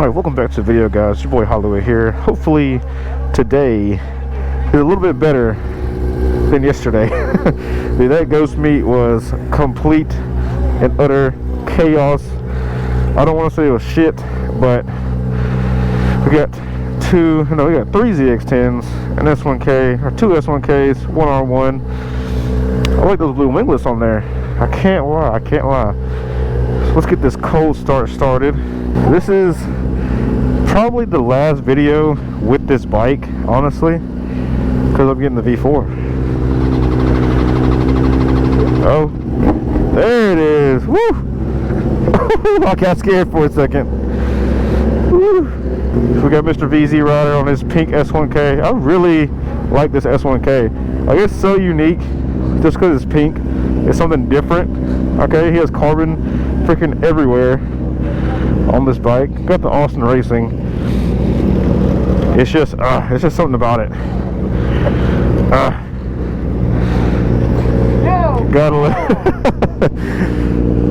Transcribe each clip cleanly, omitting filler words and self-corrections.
Alright, welcome back to the video, guys. Your boy Holloway here. Hopefully today is a little bit better than yesterday. Dude, that ghost meet was complete and utter chaos. I don't want to say it was shit, but we got three ZX10s, an S1K, or two S1Ks, one R1. I like those blue winglets on there. I can't lie. So let's get this cold start started. This is probably the last video with this bike, honestly, because I'm getting the V4. Oh, there it is. Woo! I got scared for a second. Woo! We got Mr. VZ Rider on his pink S1K. I really like this S1K. Like, it's so unique just because it's pink. It's something different. Okay, he has carbon freaking everywhere on this bike. Got the Austin Racing. It's just something about it. Gotta live.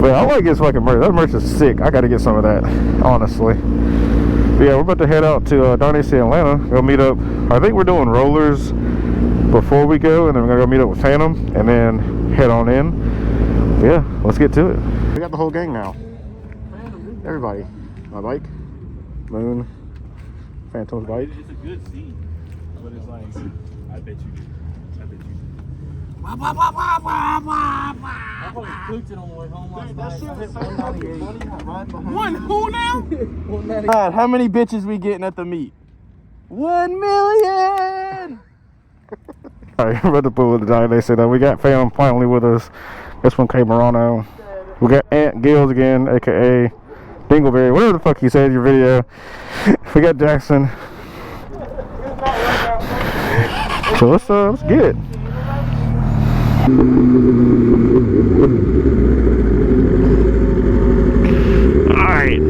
But I like his fucking merch. That merch is sick. I gotta get some of that, honestly. But yeah, we're about to head out to Dainese, Atlanta. Go meet up. I think we're doing rollers before we go, and then we're gonna go meet up with Phantom, and then head on in. But yeah, let's get to it. We got the whole gang now. Everybody. My bike, Moon, Phantom's bike. It's a good scene, but it's like, I bet you do. I probably clicked it on the way home last night. One who now? God, how many bitches we getting at the meet? 1 million! Alright, we're about to pull it down. They said that we got Phantom finally with us. This one came Murano. We got Aunt Gills again, aka Dingleberry, whatever the fuck he said in your video. We got Jackson. So let's get it. Alright.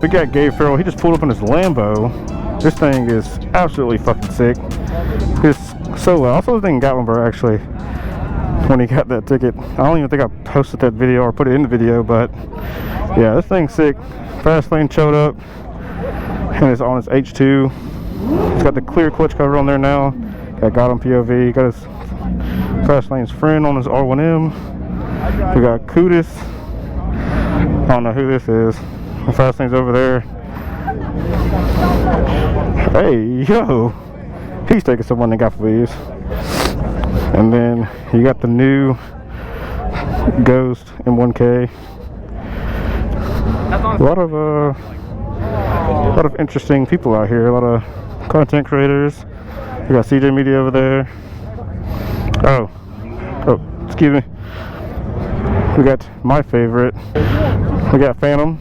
We got Gabe Farrell. He just pulled up in his Lambo. This thing is absolutely fucking sick. It's so loud. Also, the thing in Gatlinburg, actually, when he got that ticket. I don't even think I posted that video or put it in the video, but yeah, this thing's sick. Fast lane showed up, and it's on its H2. It's got the clear clutch cover on there now. Got him POV. Got his fast lane's friend on his R1M. We got Kudis. I don't know who this is. The fast lane's over there. Hey, yo! He's taking some money got for these. And then you got the new Ghost M1K. A lot of interesting people out here. A lot of content creators. We got CJ Media over there. Oh, excuse me. We got my favorite. We got Phantom.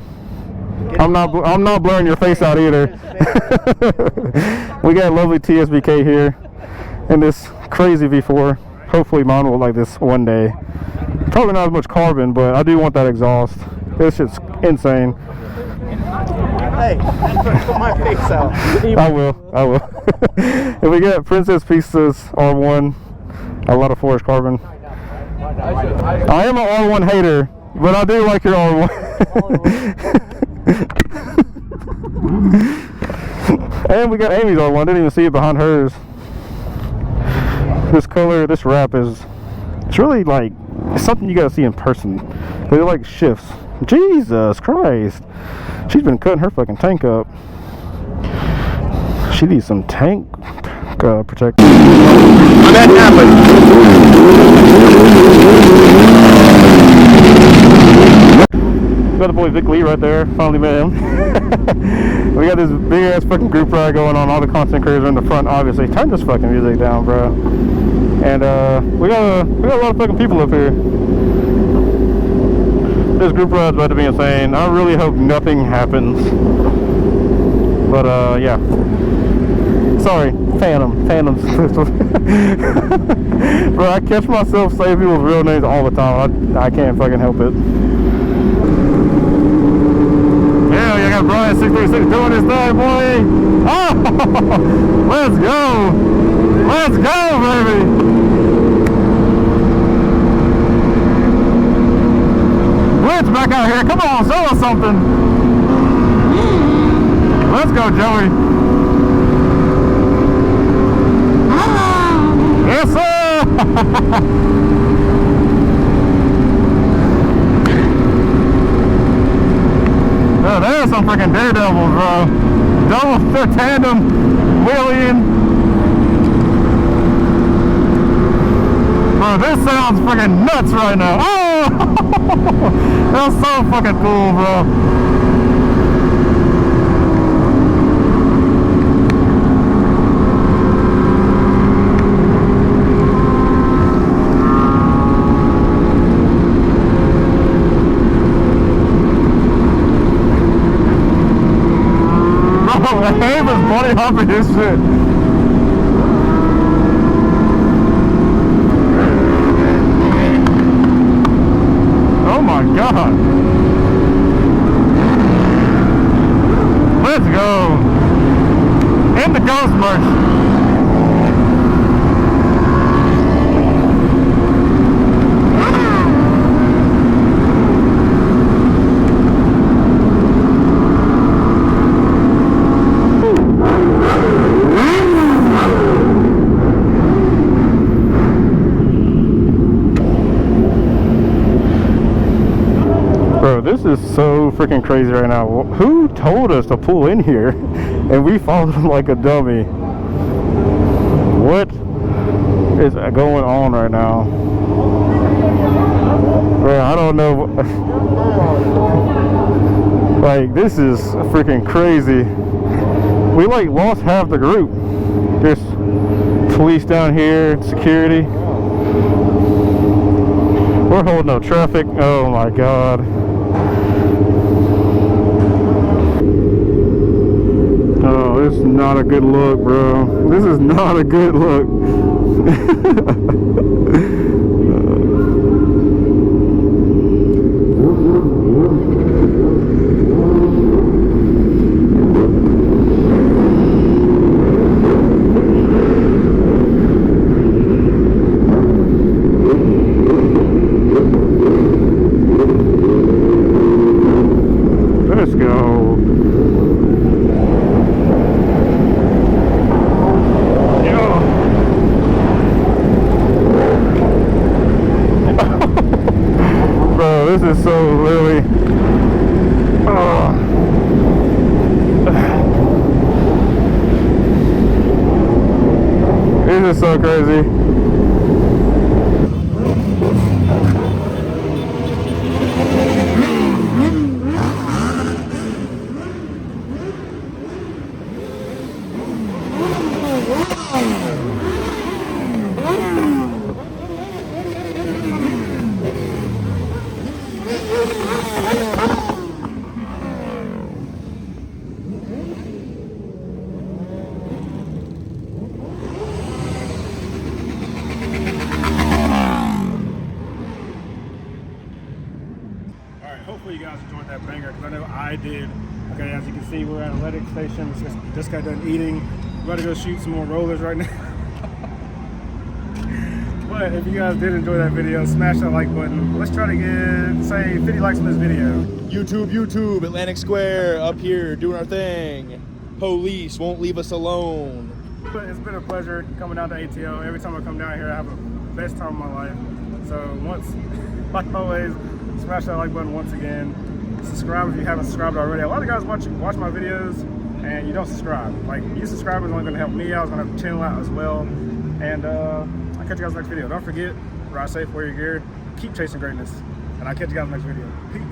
I'm not blurring your face out either. We got lovely TSBK here and this crazy V4. Hopefully mine will like this one day. Probably not as much carbon, but I do want that exhaust. This shit's insane. Hey, put my face out. I will. And we got Princess Pieces R1. A lot of forest carbon. I am an R1 hater, but I do like your R1. And we got Amy's R1. Didn't even see it behind hers. This color, this wrap is, it's really like, it's something you gotta see in person. They're like shifts. Jesus Christ. She's been cutting her fucking tank up. She needs some tank protection. When that happened. Got the boy Vic Lee right there. Finally met him. We got this big ass fucking group ride going on. All the content creators are in the front, obviously. Turn this fucking music down, bro. And we got a lot of fucking people up here. This group ride's about to be insane. I really hope nothing happens. But yeah. Sorry, Phantoms. Bro, I catch myself saying people's real names all the time. I can't fucking help it. Yeah, you got BRIAN636 doing his thing, boy. Oh, let's go. Let's go, baby. Blitz back out here. Come on, show us something. Let's go, Joey. Yes, sir! Oh, there's some freaking daredevils, bro. Double tandem wheeling. Bro, this sounds freaking nuts right now. Oh! That's so fucking cool, bro. Gabe is body hopping his shit. Oh my god. Let's go. In the ghost march. This is so freaking crazy right now. Who told us to pull in here and we followed him like a dummy? What is going on right now? Bro, I don't know. Like, this is freaking crazy. We like lost half the group. There's police down here, security. We're holding no traffic. Oh my god. Oh, this is not a good look, bro. This is not a good look. Let's go. This is so literally. This is so crazy. Hopefully you guys enjoyed that banger, because I know I did. Okay, as you can see, we're at a Athletic Station. Just got done eating. We're about to go shoot some more rollers right now. But if you guys did enjoy that video, smash that like button. Let's try to get, say, 50 likes on this video. YouTube, Atlantic Square, up here, doing our thing. Police won't leave us alone. But it's been a pleasure coming down to ATO. Every time I come down here, I have the best time of my life. So once, like always, smash that like button once again. Subscribe if you haven't subscribed already. A lot of guys watch my videos and you don't subscribe. Like, you subscribe is only going to help me out. It's going to help the channel out as well. And I'll catch you guys next video. Don't forget, ride safe, wear your gear, keep chasing greatness, and I'll catch you guys next video. Peace.